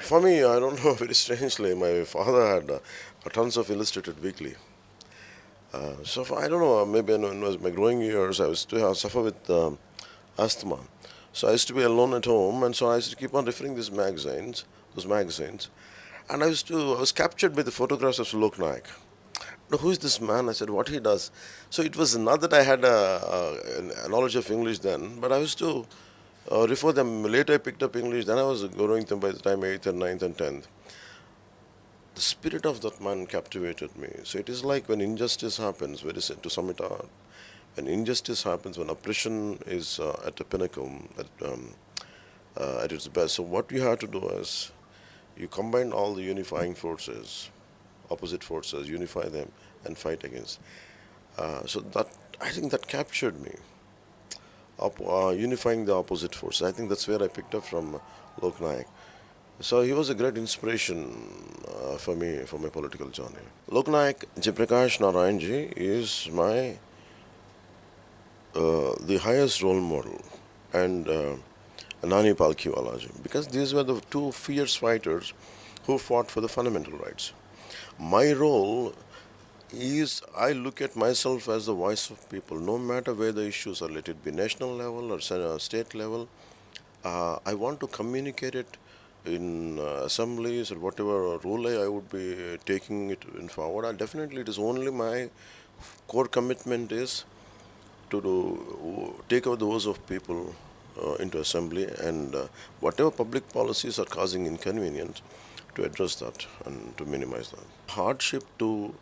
For me, I don't know, very strangely, my father had tons of illustrated weekly. I don't know, maybe in my growing years, I used to suffer with asthma. So I used to be alone at home, and so I used to keep on referring those magazines. And I was captured by the photographs of Lok Naik. Now, who is this man? I said, what he does. So it was not that I had a knowledge of English then, but I used to refer them. Later I picked up English, then I was growing them by the time 8th and 9th and 10th. The spirit of that man captivated me. So it is like when injustice happens, to sum it up, when injustice happens, when oppression is at a pinnacle, at its best. So what you have to do is you combine all the unifying forces, opposite forces, unify them and fight against. So that I think that captured me, unifying the opposite forces. I think that's where I picked up from Lok Naik. So he was a great inspiration for me for my political journey. Lok Naik Jayaprakash Narayanji is my the highest role model, and Nani Palkhiwalaji, because these were the two fierce fighters who fought for the fundamental rights. My role is I look at myself as the voice of people, no matter where the issues are, let it be national level or state level. I want to communicate it in assemblies or whatever role I would be taking it in forward. Definitely, it is only my core commitment is to take out the voice of people into assembly, and whatever public policies are causing inconvenience, to address that and to minimize that. Hardship to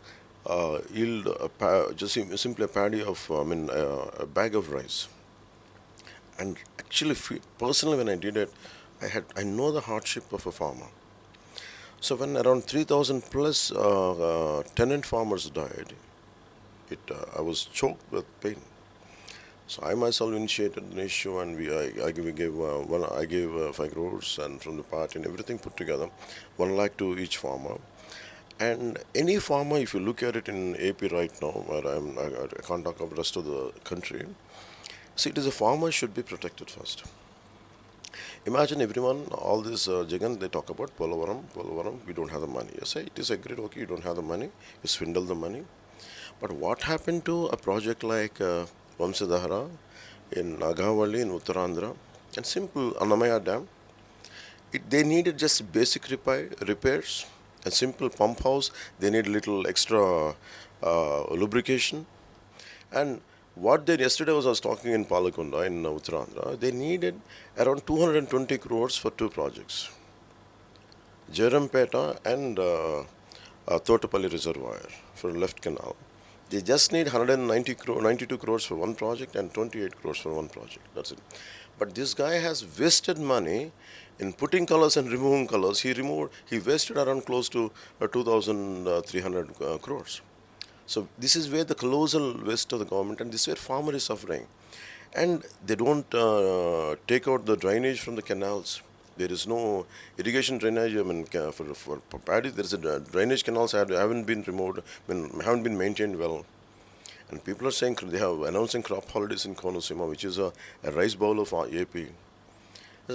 yield simply a paddy of, a bag of rice. And actually, personally, when I did it, I know the hardship of a farmer. So when around 3,000 plus tenant farmers died, I was choked with pain. So I myself initiated an issue, and we gave 5 crores, and from the party and everything put together, 1 lakh to each farmer. And any farmer, if you look at it in AP right now, where I can't talk about the rest of the country, see, it is a farmer should be protected first. Imagine everyone, all this Jagan, they talk about Polavaram, we don't have the money. Yes, it is agreed, okay, you don't have the money, you swindle the money. But what happened to a project like Vamsadhara in Nagavali in Uttarandhra and simple Annamaya Dam? They needed just basic repairs, a simple pump house, they need little extra lubrication. And what they yesterday I was talking in Palakunda in Uttarandhra, they needed around 220 crores for 2 projects, Jerampeta and Totapalli Reservoir for left canal. They just need 92 crores for one project and 28 crores for one project. That's it. But this guy has wasted money in putting colors and removing colors. He wasted around close to 2,300 crores. So this is where the colossal waste of the government, and this is where farmer is suffering. And they don't take out the drainage from the canals. There is no irrigation drainage. I mean, for paddy, there is a drainage canals haven't been removed, haven't been maintained well. And people are saying they have announcing crop holidays in Konosima, which is a rice bowl of AP.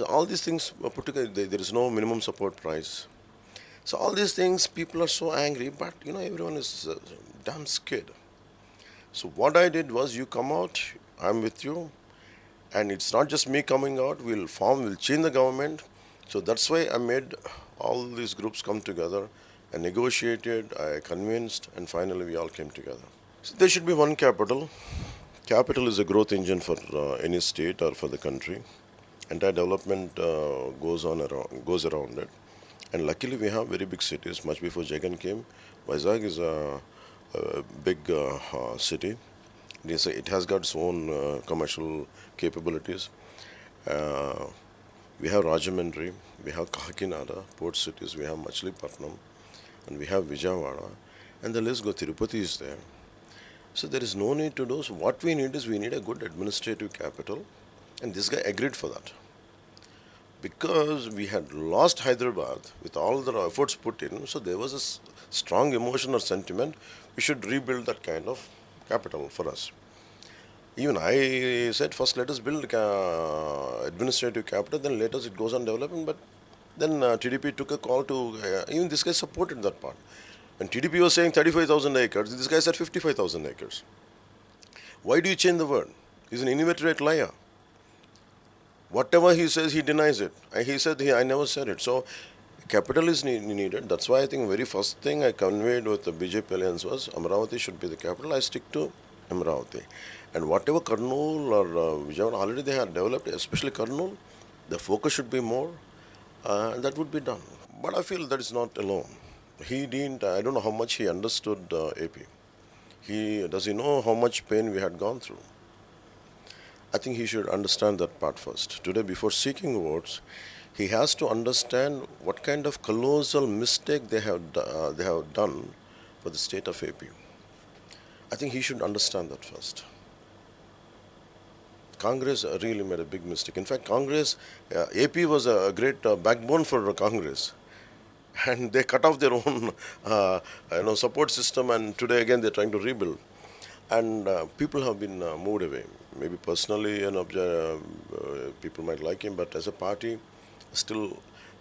All these things put together, there is no minimum support price. So all these things, people are so angry, but everyone is damn scared. So what I did was, you come out, I'm with you, and it's not just me coming out. We'll change the government. So that's why I made all these groups come together. I negotiated, I convinced, and finally we all came together. So there should be one capital. Capital is a growth engine for any state or for the country. Entire development goes around it. And luckily we have very big cities. Much before Jagan came, Vizag is a big city. It has got its own commercial capabilities. We have Rajahmundry, we have Kakinada, port cities, we have Machilipatnam, and we have Vijayawada, and the list goes. Tirupati is there. So there is no need to do. So what we need is we need a good administrative capital, and this guy agreed for that. Because we had lost Hyderabad with all the efforts put in, so there was a strong emotion or sentiment. We should rebuild that kind of capital for us. Even I said, first let us build administrative capital, then let us it goes on developing. But Then TDP took a call to, even this guy supported that part. And TDP was saying 35,000 acres, this guy said 55,000 acres. Why do you change the word? He's an inveterate liar. Whatever he says, he denies it. He said, I never said it. So, capital is needed. That's why I think very first thing I conveyed with the BJP alliance was Amravati should be the capital. I stick to Amravati. And whatever Kurnool or Vijayawada already they have developed, especially Kurnool, the focus should be more, and that would be done. But I feel that is not alone. He didn't, I don't know how much he understood AP. Does he know how much pain we had gone through? I think he should understand that part first. Today, before seeking votes, he has to understand what kind of colossal mistake they have done for the state of AP. I think he should understand that first. Congress really made a big mistake. In fact, Congress, AP was a great backbone for Congress, and they cut off their own, support system. And today again they're trying to rebuild, and people have been moved away. Maybe personally, people might like him, but as a party, still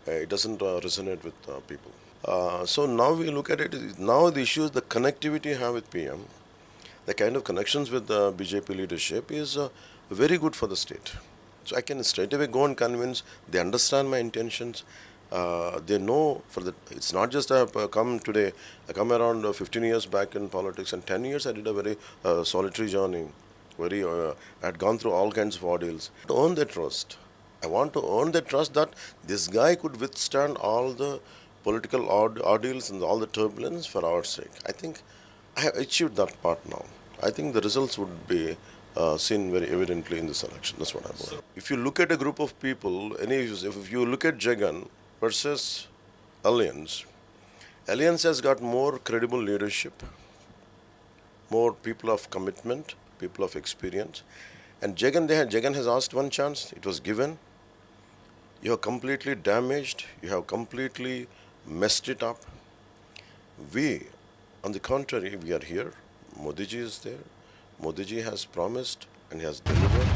it doesn't resonate with people. So now we look at it. Now the issue is the connectivity you have with PM. The kind of connections with the BJP leadership is very good for the state. So I can straight away go and convince. They understand my intentions. They know it's not just come today. I come around 15 years back in politics, and 10 years I did a very solitary journey. I had gone through all kinds of ordeals. To earn their trust, I want to earn their trust that this guy could withstand all the political ordeals and all the turbulence for our sake. I think I have achieved that part now. I think the results would be seen very evidently in this election. That's what I believe. If you look at a group of people, if you look at Jagan versus Alliance, Alliance has got more credible leadership, more people of commitment, people of experience. And Jagan has asked one chance, it was given. You have completely damaged, you have completely messed it up. We, on the contrary, we are here. Modi ji is there. Modi ji has promised and he has delivered.